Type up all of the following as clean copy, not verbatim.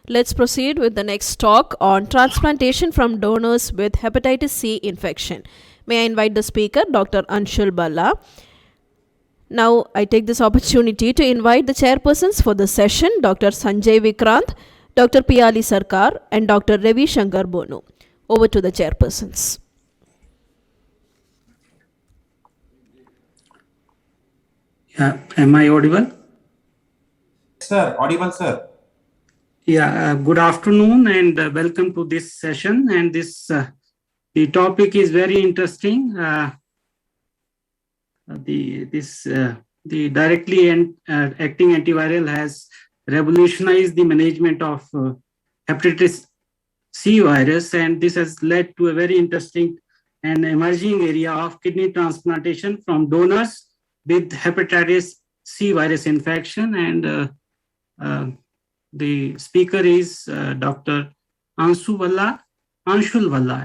Let's proceed with the next talk on transplantation from donors with hepatitis C infection. May I invite the speaker, Dr. Anshul Bhalla. Now, I take this opportunity to invite the chairpersons for the session, Dr. Sanjay Vikrant, Dr. Piyali Sarkar, and Dr. Ravi Shankar Bonu. Over to the chairpersons. Yeah, am I audible? Sir, audible, sir. Yeah, good afternoon and welcome to this session. And the topic is very interesting. The directly acting antiviral has revolutionized the management of hepatitis C virus, and this has led to a very interesting and emerging area of kidney transplantation from donors with hepatitis C virus infection. And the speaker is Dr. Anshul Bhalla,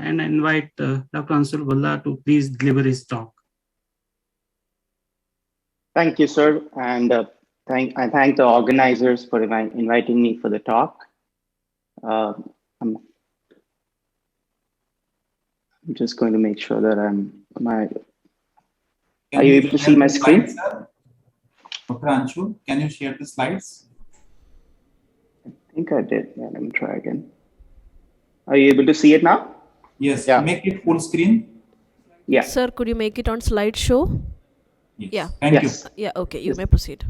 and I invite Dr. Anshul Bhalla to please deliver his talk. Thank you, sir, and I thank the organizers for inviting me for the talk. I'm just going to make sure that Are you able to see my screen? Slides, Dr. Anshul, can you share the slides? I think I did. Yeah, let me try again. Are you able to see it now? Yes, yeah. Make it full screen. Yeah. Sir, could you make it on slideshow? Yes. Yeah. Thank you. Yeah, okay, you may proceed.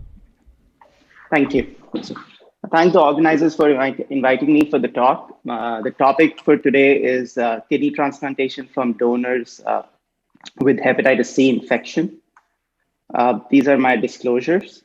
Thank you. I thank the organizers for inviting me for the talk. The topic for today is kidney transplantation from donors with hepatitis C infection. These are my disclosures.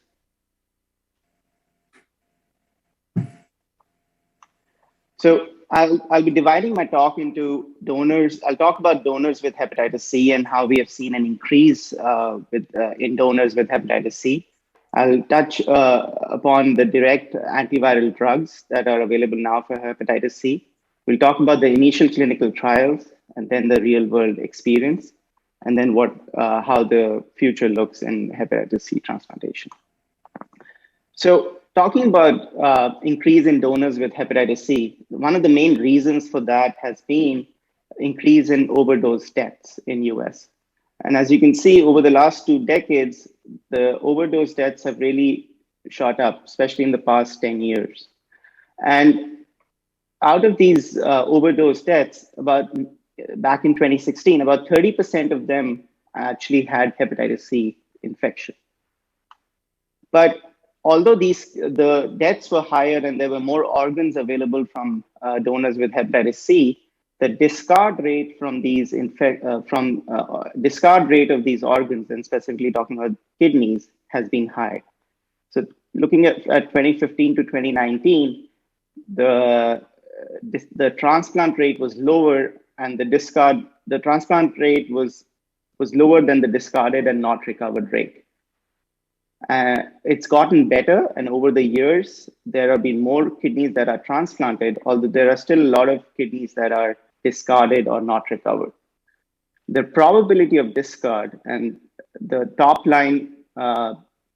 So I'll be dividing my talk into donors. I'll talk about donors with hepatitis C and how we have seen an increase in donors with hepatitis C. I'll touch upon the direct antiviral drugs that are available now for hepatitis C. We'll talk about the initial clinical trials and then the real world experience, and then how the future looks in hepatitis C transplantation. So talking about increase in donors with hepatitis C, one of the main reasons for that has been increase in overdose deaths in US. And as you can see, over the last 2 decades, the overdose deaths have really shot up, especially in the past 10 years. And out of these overdose deaths, back in 2016, about 30% of them actually had hepatitis C infection. But although the deaths were higher and there were more organs available from donors with hepatitis C, the discard rate from these discard rate of these organs, and specifically talking about kidneys, has been high. So looking at 2015 to 2019, the transplant rate was lower, and the transplant rate was lower than the discarded and not recovered rate. It's gotten better, and over the years, there have been more kidneys that are transplanted, although there are still a lot of kidneys that are discarded or not recovered. The probability of discard, and the top line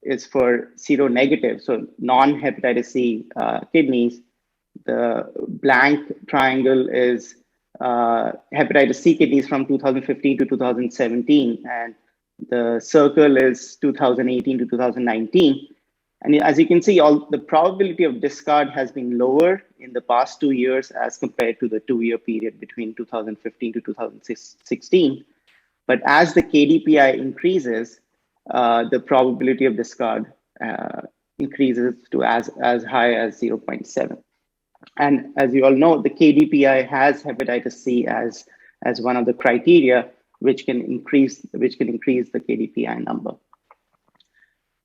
is for seronegative, so non-hepatitis C kidneys. The blank triangle is hepatitis C kidneys from 2015 to 2017, and the circle is 2018 to 2019. And as you can see, the probability of discard has been lower in the past 2 years as compared to the 2-year period between 2015 to 2016. But as the KDPI increases, the probability of discard increases to as high as 0.7. And as you all know, the KDPI has hepatitis C as one of the criteria which can increase the KDPI number.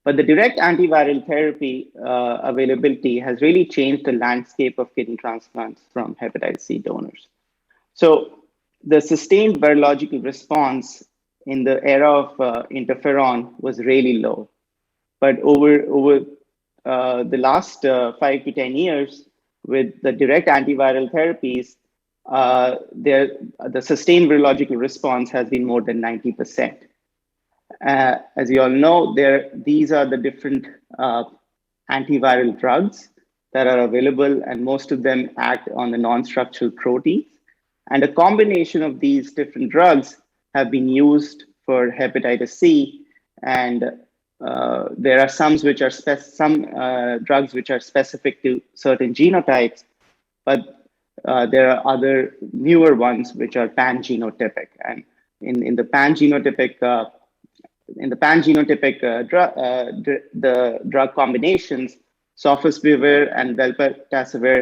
But the direct antiviral therapy availability has really changed the landscape of kidney transplants from hepatitis C donors. So the sustained virological response in the era of interferon was really low. But over the last 5 to 10 years, with the direct antiviral therapies, the sustained virological response has been more than 90%. As you all know, these are the different antiviral drugs that are available, and most of them act on the non-structural proteins. And a combination of these different drugs have been used for hepatitis C, and there are some drugs which are specific to certain genotypes, but there are other newer ones which are pan-genotypic. And in the pan-genotypic the drug combinations, sofosbuvir and velpatasvir,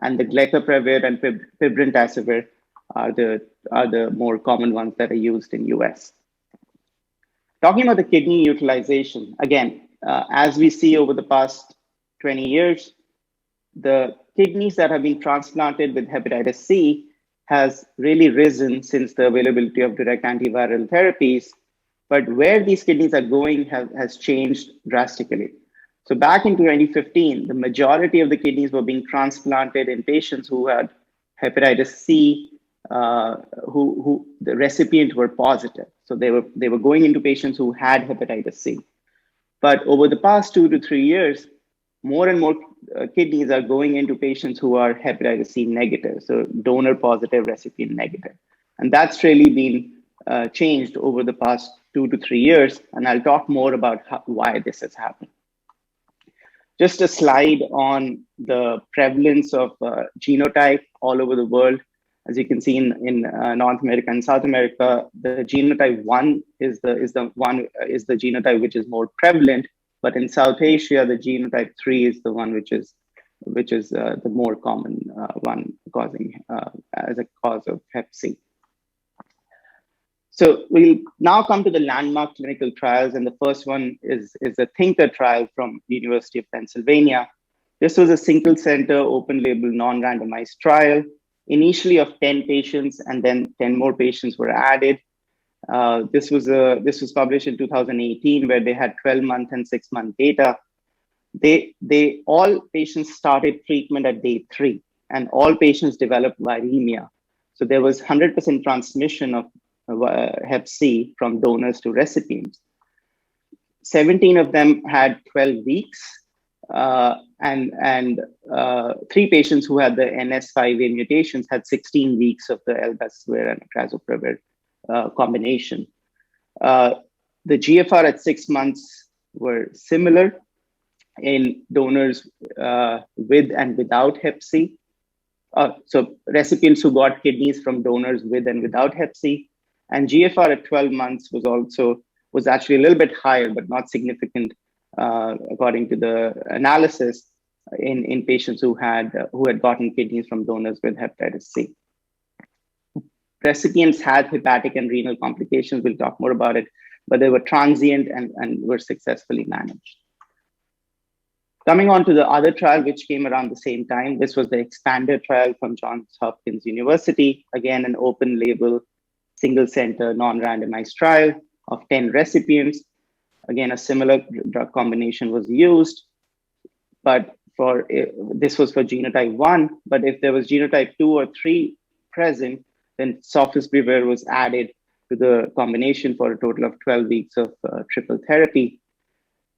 and the glecaprevir and pibrentasvir are the more common ones that are used in US. Talking about the kidney utilization, again, as we see over the past 20 years, the kidneys that have been transplanted with hepatitis C has really risen since the availability of direct antiviral therapies. But where these kidneys are going has changed drastically. So back in 2015, the majority of the kidneys were being transplanted in patients who had hepatitis C, who the recipient were positive. So they were going into patients who had hepatitis C. But over the past 2 to 3 years, more and more kidneys are going into patients who are hepatitis C negative, so donor positive, recipient negative. And that's really been changed over the past 2 to 3 years. And I'll talk more about why this has happened. Just a slide on the prevalence of genotype all over the world. As you can see in North America and South America, the genotype 1 is the genotype which is more prevalent. But in South Asia, the genotype 3 is the one which is the more common one, causing as a cause of Hep C. So we'll now come to the landmark clinical trials, and the first one is the Thinker trial from the University of Pennsylvania. This was a single center, open label, non-randomized trial, initially of 10 patients, and then 10 more patients were added. This was published in 2018, where they had 12-month and 6-month data. All patients started treatment at day 3, and all patients developed viremia. So there was 100% transmission of Hep C from donors to recipients. 17 of them had 12 weeks, and 3 patients who had the NS5A mutations had 16 weeks of the elbasvir and atrazoprevir combination. The GFR at 6 months were similar in donors with and without Hep C. So recipients who got kidneys from donors with and without Hep C. And GFR at 12 months was actually a little bit higher, but not significant, according to the analysis in patients who had gotten kidneys from donors with hepatitis C. Recipients had hepatic and renal complications. We'll talk more about it, but they were transient and were successfully managed. Coming on to the other trial, which came around the same time, this was the Expander trial from Johns Hopkins University. Again, an open label, single center, non-randomized trial of 10 recipients. Again, a similar drug combination was used, but this was for genotype 1. But if there was genotype 2 or 3 present, then sofosbuvir was added to the combination for a total of 12 weeks of triple therapy.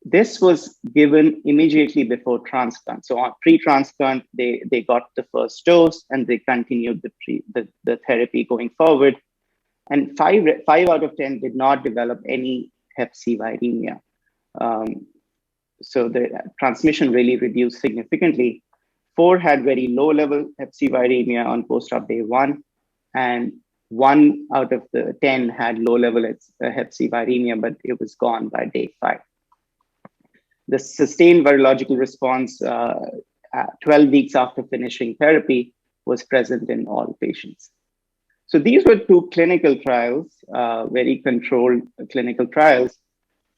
This was given immediately before transplant. So on pre-transplant, they got the first dose and they continued the therapy going forward. And 5 out of 10 did not develop any Hep C viremia. So the transmission really reduced significantly. 4 had very low level Hep C viremia on post-op day 1, and 1 out of the 10 had low level Hep C viremia, but it was gone by day 5. The sustained virological response 12 weeks after finishing therapy was present in all patients. So these were 2 clinical trials, very controlled clinical trials.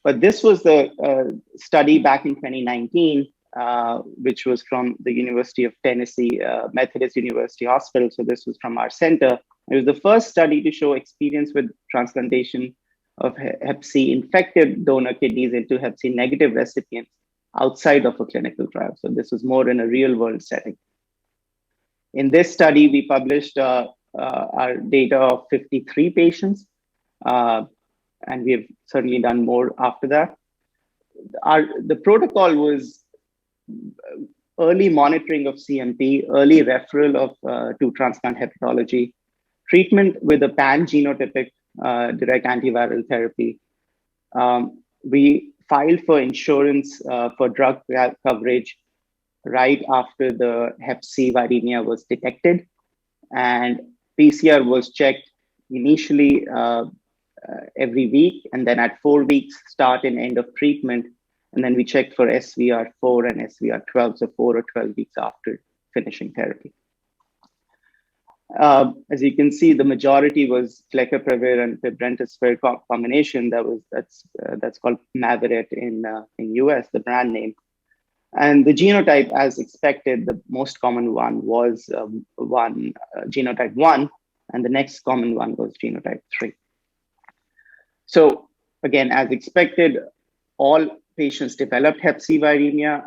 But this was the study back in 2019, which was from the University of Tennessee, Methodist University Hospital. So this was from our center. It was the first study to show experience with transplantation of Hep C infected donor kidneys into Hep C negative recipients outside of a clinical trial. So this was more in a real world setting. In this study, we published our data of 53 patients, and we have certainly done more after that. The protocol was early monitoring of CMP, early referral to transplant hepatology, treatment with a pan-genotypic direct antiviral therapy. We filed for insurance for drug coverage right after the Hep C viremia was detected, and PCR was checked initially every week, and then at 4 weeks, start and end of treatment. And then we checked for SVR4 and SVR12, so 4 or 12 weeks after finishing therapy. As you can see, the majority was flecaprevir and pibrentasvir combination. That's called Maveret in US, the brand name. And the genotype, as expected, the most common one was genotype 1, and the next common one was genotype 3. So again, as expected, all patients developed Hep C viremia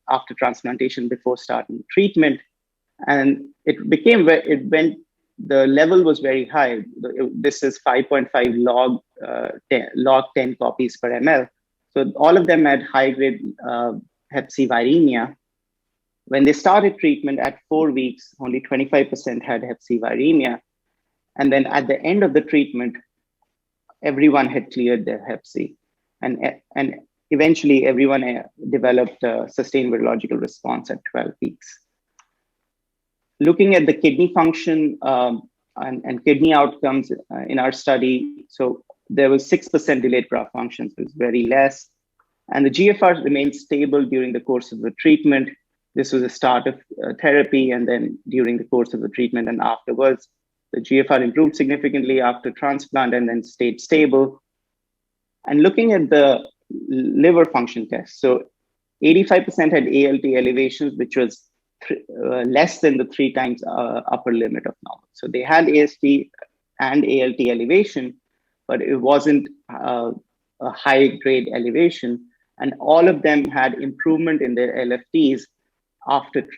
after transplantation before starting treatment, and the level was very high. This is 5.5 log 10 copies per ml. So all of them had high-grade Hep C viremia. When they started treatment at 4 weeks, only 25% had Hep C viremia. And then at the end of the treatment, everyone had cleared their Hep C. And eventually everyone developed a sustained virological response at 12 weeks. Looking at the kidney function and kidney outcomes in our study, so there was 6% delayed graft function, so it was very less. And the GFR remained stable during the course of the treatment. This was a start of therapy, and then during the course of the treatment and afterwards, the GFR improved significantly after transplant and then stayed stable. And looking at the liver function test, so 85% had ALT elevations, which was less than the 3 times upper limit of normal. So they had AST and ALT elevation, but it wasn't a high-grade elevation. And all of them had improvement in their LFTs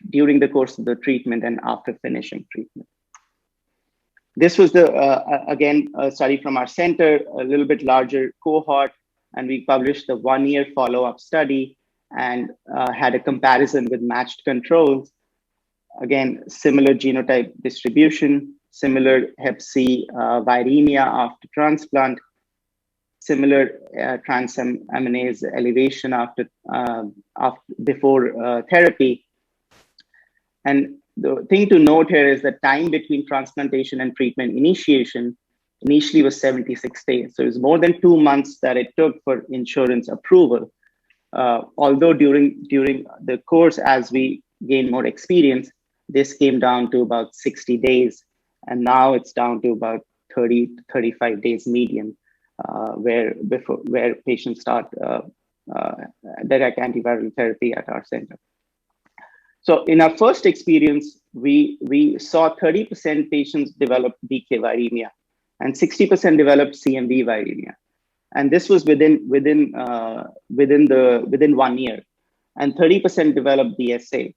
during the course of the treatment and after finishing treatment. This was again, a study from our center, a little bit larger cohort, and we published the 1-year follow-up study and had a comparison with matched controls. Again, similar genotype distribution, similar Hep C viremia after transplant, similar transaminase elevation before therapy. And the thing to note here is that time between transplantation and treatment initiation initially was 76 days. So it was more than 2 months that it took for insurance approval. Although during the course, as we gain more experience, this came down to about 60 days. And now it's down to about 30, 35 days median, where patients start direct antiviral therapy at our center. So in our first experience, we saw 30% patients develop BK viremia and 60% developed CMV viremia. And this was within 1 year, and 30% developed BSA.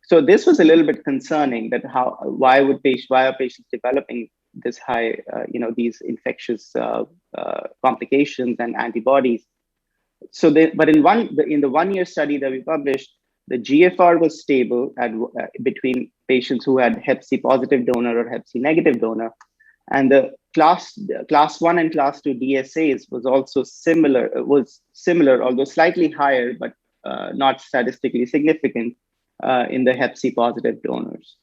So this was a little bit concerning that why are patients developing this high, these infectious complications and antibodies. So but in the 1-year study that we published, the GFR was stable between patients who had Hep C positive donor or Hep C negative donor. And the class 1 and class 2 DSAs was also similar, although slightly higher, but not statistically significant in the Hep C positive donors.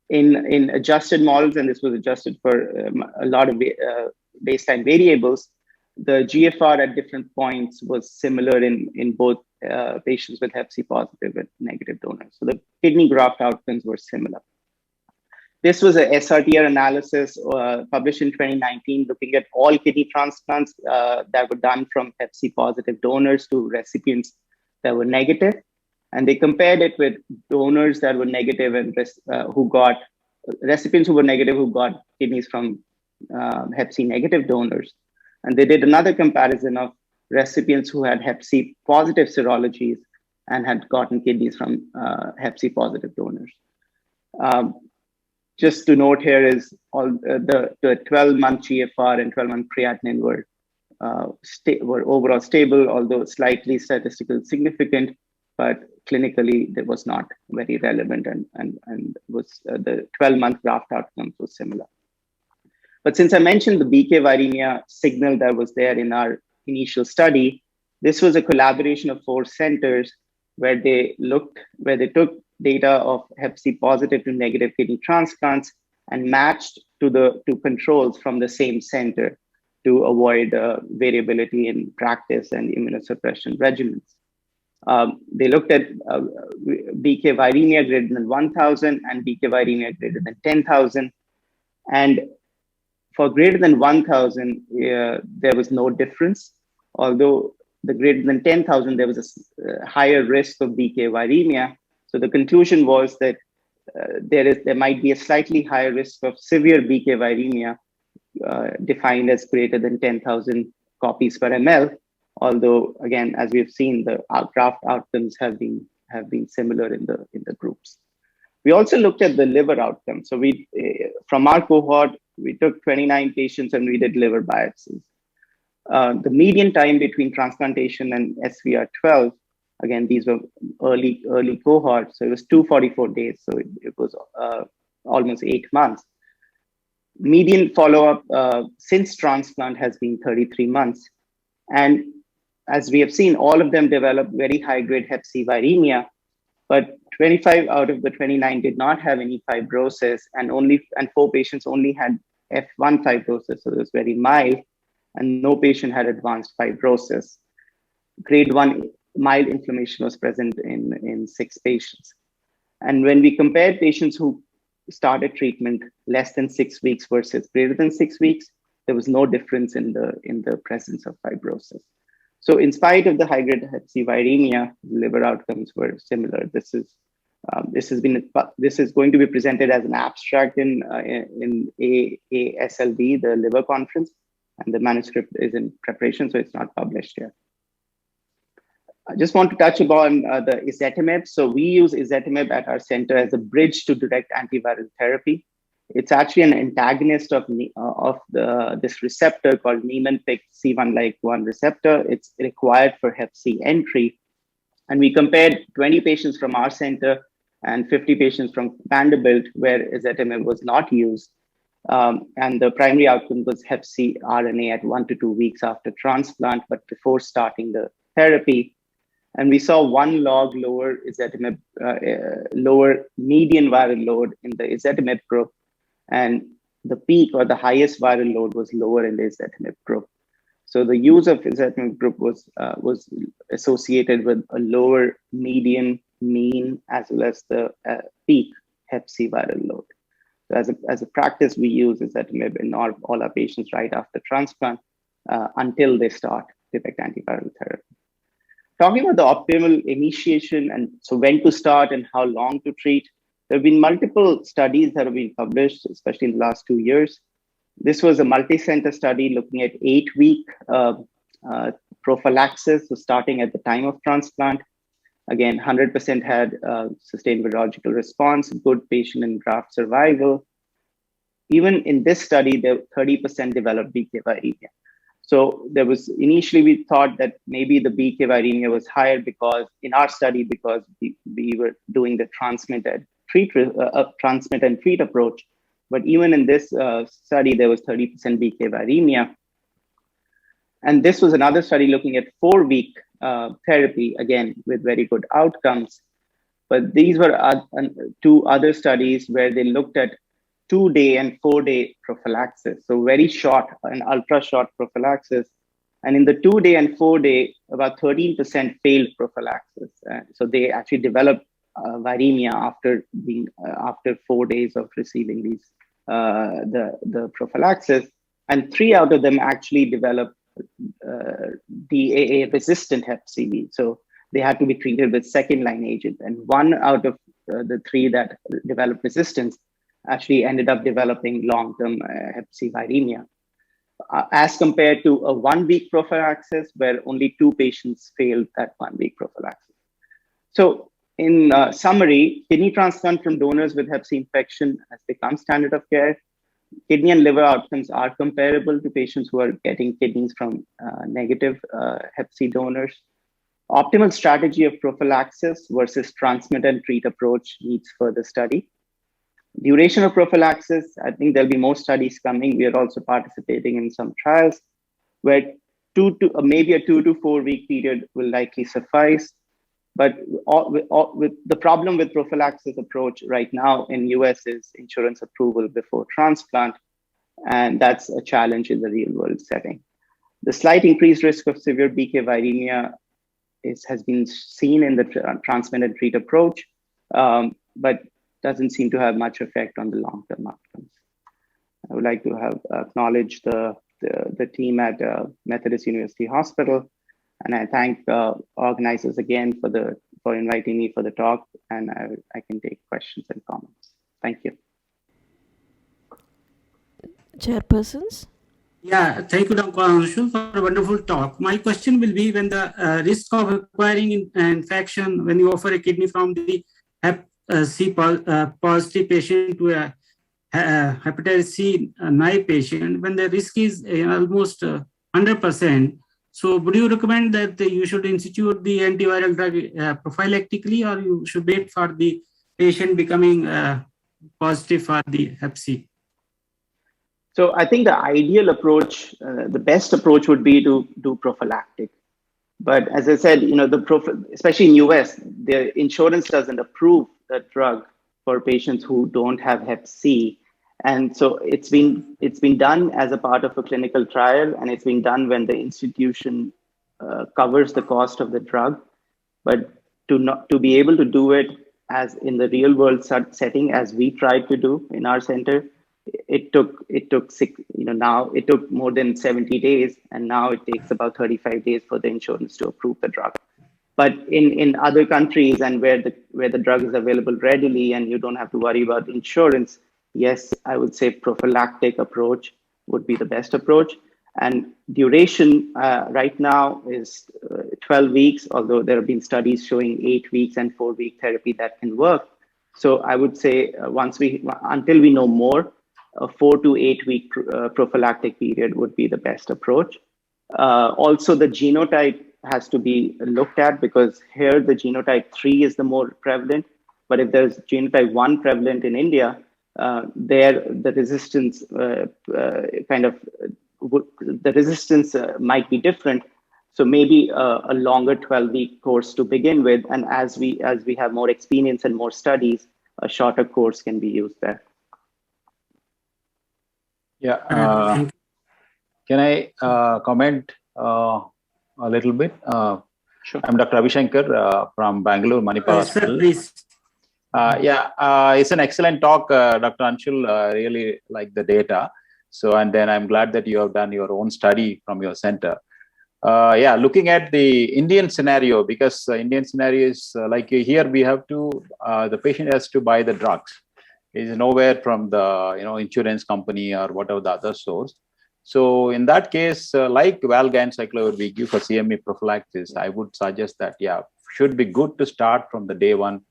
In adjusted models, and this was adjusted for a lot of baseline variables, the GFR at different points was similar in both patients with Hep C positive and negative donors. So the kidney graft outcomes were similar. This was a SRTR analysis published in 2019, looking at all kidney transplants that were done from Hep C positive donors to recipients that were negative. And they compared it with donors that were negative and recipients who were negative who got kidneys from Hep C negative donors. And they did another comparison of recipients who had Hep C positive serologies and had gotten kidneys from Hep C positive donors. Just to note here is all the 12-month GFR and 12-month creatinine were overall stable, although slightly statistically significant. but clinically that was not very relevant, and was the 12-month graft outcomes was similar. But since I mentioned the BK viremia signal that was there in our initial study, this was a collaboration of 4 centers where they took data of Hep C positive to negative kidney transplants and matched to controls from the same center to avoid variability in practice and immunosuppression regimens. They looked at BK viremia greater than 1,000 and BK viremia greater than 10,000. And for greater than 1,000, there was no difference. Although the greater than 10,000, there was a higher risk of BK viremia. So the conclusion was that there might be a slightly higher risk of severe BK viremia, defined as greater than 10,000 copies per ml. Although, again, as we've seen, the graft outcomes have been similar in the groups. We also looked at the liver outcomes. So from our cohort, we took 29 patients and we did liver biopsies. The median time between transplantation and SVR12, again, these were early cohorts, so it was 244 days. So it was almost 8 months. Median follow-up since transplant has been 33 months. And as we have seen, all of them developed very high-grade Hep C viremia, but 25 out of the 29 did not have any fibrosis, and 4 patients only had F1 fibrosis, so it was very mild, and no patient had advanced fibrosis. Grade 1 mild inflammation was present in 6 patients. And when we compared patients who started treatment less than 6 weeks versus greater than 6 weeks, there was no difference in the presence of fibrosis. So in spite of the high-grade Hep C viremia, liver outcomes were similar. This is going to be presented as an abstract in AASLD, the liver conference, and the manuscript is in preparation, so it's not published yet. I just want to touch upon the ezetimibe. So we use ezetimibe at our center as a bridge to direct antiviral therapy. It's actually an antagonist of this receptor called Niemann-Pick C1-like-1 receptor. It's required for Hep C entry. And we compared 20 patients from our center and 50 patients from Vanderbilt, where ezetimibe was not used. And the primary outcome was Hep C RNA at 1 to 2 weeks after transplant, but before starting the therapy. And we saw 1 log lower ezetimibe, lower median viral load in the ezetimibe group. And the peak or the highest viral load was lower in the ezetimibe group. So the use of ezetimibe group was associated with a lower median, mean, as well as the peak Hep C viral load. So as a practice, we use ezetimibe in all our patients right after transplant until they start direct antiviral therapy. Talking about the optimal initiation, and so when to start and how long to treat, there have been multiple studies that have been published, especially in the last 2 years. This was a multi-center study looking at 8-week prophylaxis, so starting at the time of transplant. Again, 100% had sustained virological response, good patient and graft survival. Even in this study, 30% developed BK viremia. So there was initially we thought that maybe the BK viremia was higher because in our study because we were doing the transmit and treat approach. But even in this study, there was 30% BK viremia. And this was another study looking at 4-week therapy, again, with very good outcomes. But these were 2 other studies where they looked at 2-day and 4-day prophylaxis. So very short and ultra short prophylaxis. And in the 2-day and 4-day, about 13% failed prophylaxis. So they actually developed viremia after 4 days of receiving these the prophylaxis, and 3 out of them actually developed DAA resistant Hep C. So they had to be treated with second-line agent, and 1 out of the 3 that developed resistance actually ended up developing long-term Hep C viremia, as compared to a 1-week prophylaxis where only 2 patients failed that 1-week prophylaxis. So in summary, kidney transplant from donors with Hep C infection has become standard of care. Kidney and liver outcomes are comparable to patients who are getting kidneys from negative Hep C donors. Optimal strategy of prophylaxis versus transmit and treat approach needs further study. Duration of prophylaxis, I think there'll be more studies coming. We are also participating in some trials where maybe a 2 to 4 week period will likely suffice. But with the problem with prophylaxis approach right now in US is insurance approval before transplant, and that's a challenge in the real world setting. The slight increased risk of severe BK viremia has been seen in the transmit and treat approach, but doesn't seem to have much effect on the long-term outcomes. I would like to have acknowledge the team at Methodist University Hospital, and I thank organizers again for inviting me for the talk, and I can take questions and comments. Thank you. Chairpersons? Yeah, thank you, Dr. Anshul, for a wonderful talk. My question will be, when the risk of acquiring infection when you offer a kidney from the Hep C positive patient to a hepatitis C naive patient, when the risk is almost 100%, so would you recommend that you should institute the antiviral drug prophylactically, or you should wait for the patient becoming positive for the Hep C? So I think the ideal approach, the best approach would be to do prophylactic. But as I said, especially in US, the insurance doesn't approve the drug for patients who don't have Hep C. And so it's been done as a part of a clinical trial, and it's been done when the institution covers the cost of the drug. But to be able to do it as in the real world setting, as we tried to do in our center, it took more than 70 days, and now it takes about 35 days for the insurance to approve the drug. But in other countries, and where the drug is available readily and you don't have to worry about insurance, yes, I would say prophylactic approach would be the best approach. And duration right now is 12 weeks, although there have been studies showing 8 weeks and 4-week therapy that can work. So I would say until we know more, a 4 to 8 week prophylactic period would be the best approach. Also, the genotype has to be looked at, because here the genotype 3 is the more prevalent. But if there's genotype 1 prevalent in India, the resistance might be different. So maybe a longer 12-week course to begin with, and as we have more experience and more studies, a shorter course can be used there. Yeah. Can I comment a little bit? Sure. I'm Dr. Abhishankar from Bangalore Manipal Hospital. Please. It's an excellent talk, Dr. Anshul. Really like the data. So, and then I'm glad that you have done your own study from your center. Looking at the Indian scenario, because Indian scenario is like here we have to, the patient has to buy the drugs. It is nowhere from the insurance company or whatever the other source. So in that case, like valganciclovir we give for CME prophylaxis, I would suggest that should be good to start from the day one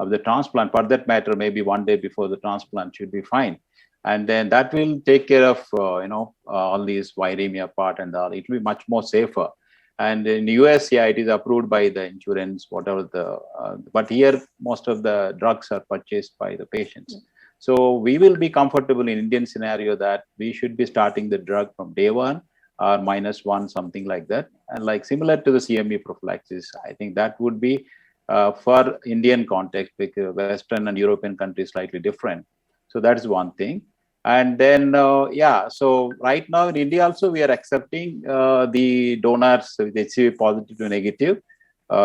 of the transplant. For that matter, maybe 1 day before the transplant should be fine. And then that will take care of all these viremia part, and it will be much more safer. And in the US, it is approved by the insurance, whatever but here most of the drugs are purchased by the patients. So we will be comfortable in Indian scenario that we should be starting the drug from day one or -1, something like that. And like similar to the CME prophylaxis, I think that would be for Indian context, because Western and European countries slightly different. So that is one thing. And then, so right now in India also, we are accepting the donors with HCV positive to negative.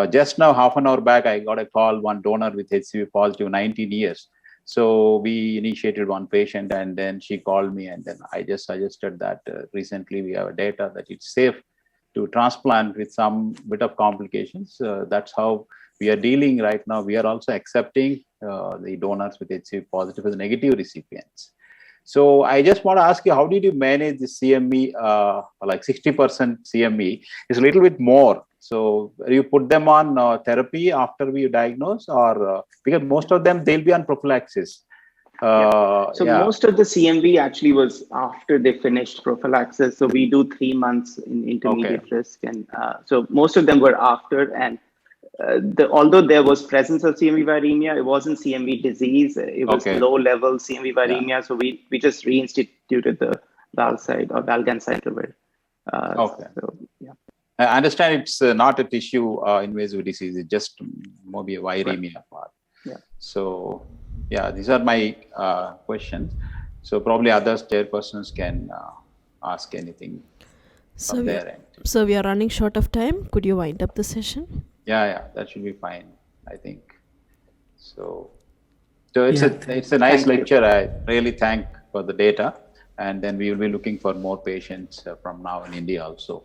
Just now, half an hour back, I got a call, one donor with HCV positive, 19 years. So we initiated one patient, and then she called me, and then I just suggested that recently we have data that it's safe to transplant with some bit of complications. That's how we are dealing right now. We are also accepting the donors with HCV positive as negative recipients. So I just want to ask you, how did you manage the CME, like 60% CME is a little bit more. So you put them on therapy after we diagnose, or because most of them, they'll be on prophylaxis. So most of the CMV actually was after they finished prophylaxis. So we do 3 months in intermediate risk, and so most of them were after. And although there was presence of CMV viremia, it wasn't CMV disease. It was low level CMV viremia. So we just reinstituted the Valside or Valganciclovir. So, yeah. I understand it's not a tissue invasive disease. It's just maybe a viremia part. Yeah. So, yeah, these are my questions. So probably other chairpersons can ask anything from their end. So we are running short of time. Could you wind up the session? Yeah, that should be fine, I think. So it's a nice lecture. I really thank for the data, and then we will be looking for more patients from now in India also.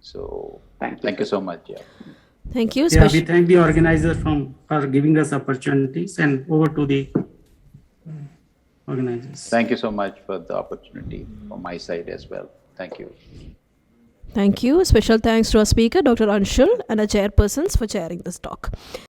So thank you so much. Yeah. Thank you. Yeah, we thank the organizer for giving us opportunities, and over to the organizers. Thank you so much for the opportunity from my side as well. Thank you. Thank you. Special thanks to our speaker, Dr. Anshul, and our chairpersons for chairing this talk.